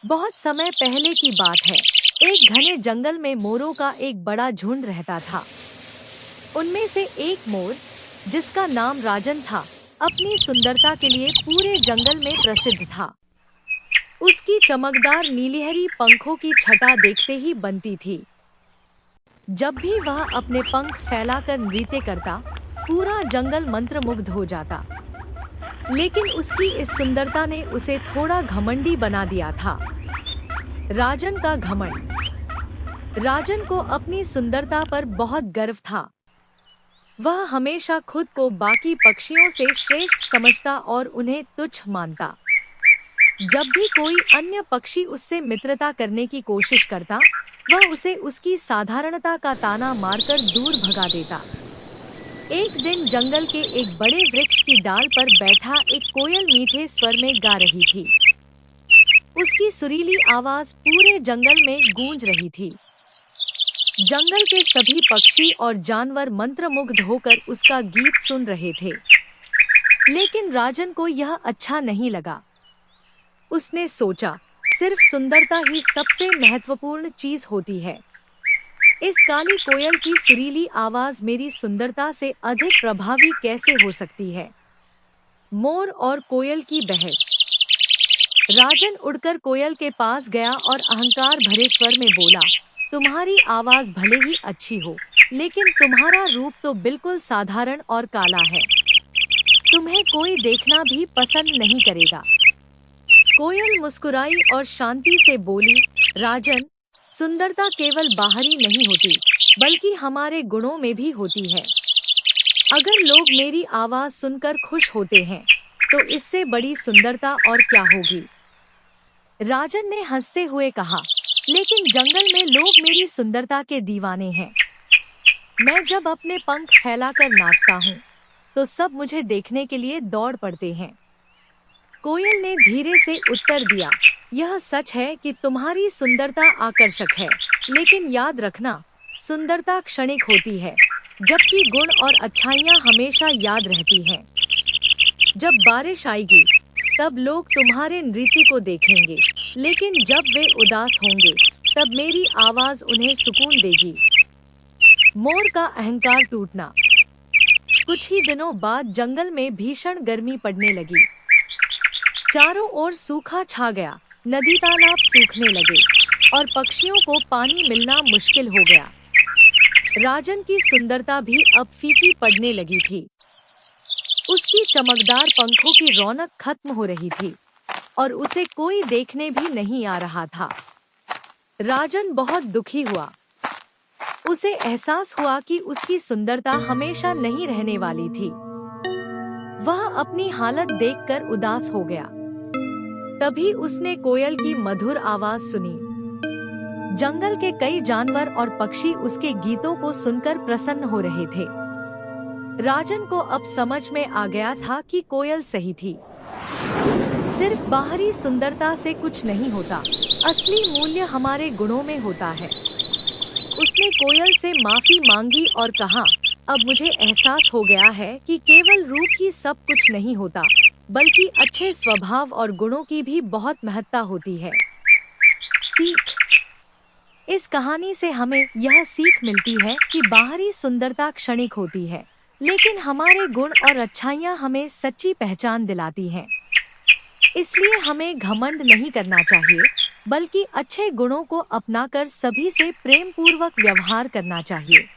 बहुत समय पहले की बात है। एक घने जंगल में मोरों का एक बड़ा झुंड रहता था। उनमें से एक मोर, जिसका नाम राजन था, अपनी सुंदरता के लिए पूरे जंगल में प्रसिद्ध था। उसकी चमकदार नीलिहरी पंखों की छटा देखते ही बनती थी। जब भी वह अपने पंख फैलाकर नृत्य करता, पूरा जंगल मंत्रमुग्ध हो जाता। लेकिन उसकी इस सुंदरता ने उसे थोड़ा घमंडी बना दिया था। राजन का घमंड। राजन को अपनी सुंदरता पर बहुत गर्व था। वह हमेशा खुद को बाकी पक्षियों से श्रेष्ठ समझता और उन्हें तुच्छ मानता। जब भी कोई अन्य पक्षी उससे मित्रता करने की कोशिश करता, वह उसे उसकी साधारणता का ताना मारकर दूर भगा देता। एक दिन जंगल के एक बड़े वृक्ष की डाल पर बैठा एक कोयल मीठे स्वर में गा रही थी। उसकी सुरीली आवाज पूरे जंगल में गूंज रही थी। जंगल के सभी पक्षी और जानवर मंत्रमुग्ध होकर उसका गीत सुन रहे थे। लेकिन राजन को यह अच्छा नहीं लगा। उसने सोचा, सिर्फ सुंदरता ही सबसे महत्वपूर्ण चीज होती है। इस काली कोयल की सुरीली आवाज मेरी सुंदरता से अधिक प्रभावी कैसे हो सकती है? मोर और कोयल की बहस। राजन उड़कर कोयल के पास गया और अहंकार भरे स्वर में बोला, तुम्हारी आवाज भले ही अच्छी हो, लेकिन तुम्हारा रूप तो बिल्कुल साधारण और काला है। तुम्हें कोई देखना भी पसंद नहीं करेगा। कोयल मुस्कुराई और शांति से बोली, राजन, सुंदरता केवल बाहरी नहीं होती, बल्कि हमारे गुणों में भी होती है। अगर लोग मेरी आवाज सुनकर खुश होते हैं, तो इससे बड़ी सुंदरता और क्या होगी? राजन ने हंसते हुए कहा, लेकिन जंगल में लोग मेरी सुंदरता के दीवाने हैं। मैं जब अपने पंख फैलाकर नाचता हूँ, तो सब मुझे देखने के लिए दौड़ पड़ते हैं। कोयल ने धीरे से उत्तर दिया, यह सच है कि तुम्हारी सुंदरता आकर्षक है, लेकिन याद रखना, सुंदरता क्षणिक होती है, जबकि गुण और अच्छाइयाँ हमेशा याद रहती हैं। जब बारिश आएगी, तब लोग तुम्हारे नृत्य को देखेंगे, लेकिन जब वे उदास होंगे, तब मेरी आवाज उन्हें सुकून देगी। मोर का अहंकार टूटना। कुछ ही दिनों बाद जंगल में भीषण गर्मी पड़ने लगी। चारों ओर सूखा छा गया, नदी तालाब सूखने लगे और पक्षियों को पानी मिलना मुश्किल हो गया। राजन की सुंदरता भी अब फीकी पड़ने लगी थी। उसकी चमकदार पंखों की रौनक खत्म हो रही थी और उसे कोई देखने भी नहीं आ रहा था। राजन बहुत दुखी हुआ। उसे एहसास हुआ कि उसकी सुंदरता हमेशा नहीं रहने वाली थी। वह अपनी हालत देखकर उदास हो गया। तभी उसने कोयल की मधुर आवाज सुनी। जंगल के कई जानवर और पक्षी उसके गीतों को सुनकर प्रसन्न हो रहे थे। राजन को अब समझ में आ गया था कि कोयल सही थी। सिर्फ बाहरी सुंदरता से कुछ नहीं होता, असली मूल्य हमारे गुणों में होता है। उसने कोयल से माफी मांगी और कहा, अब मुझे एहसास हो गया है कि केवल रूप ही सब कुछ नहीं होता, बल्कि अच्छे स्वभाव और गुणों की भी बहुत महत्ता होती है। सीख। इस कहानी से हमें यह सीख मिलती है कि बाहरी सुंदरता क्षणिक होती है, लेकिन हमारे गुण और अच्छाइयाँ हमें सच्ची पहचान दिलाती हैं। इसलिए हमें घमंड नहीं करना चाहिए, बल्कि अच्छे गुणों को अपनाकर सभी से प्रेम पूर्वक व्यवहार करना चाहिए।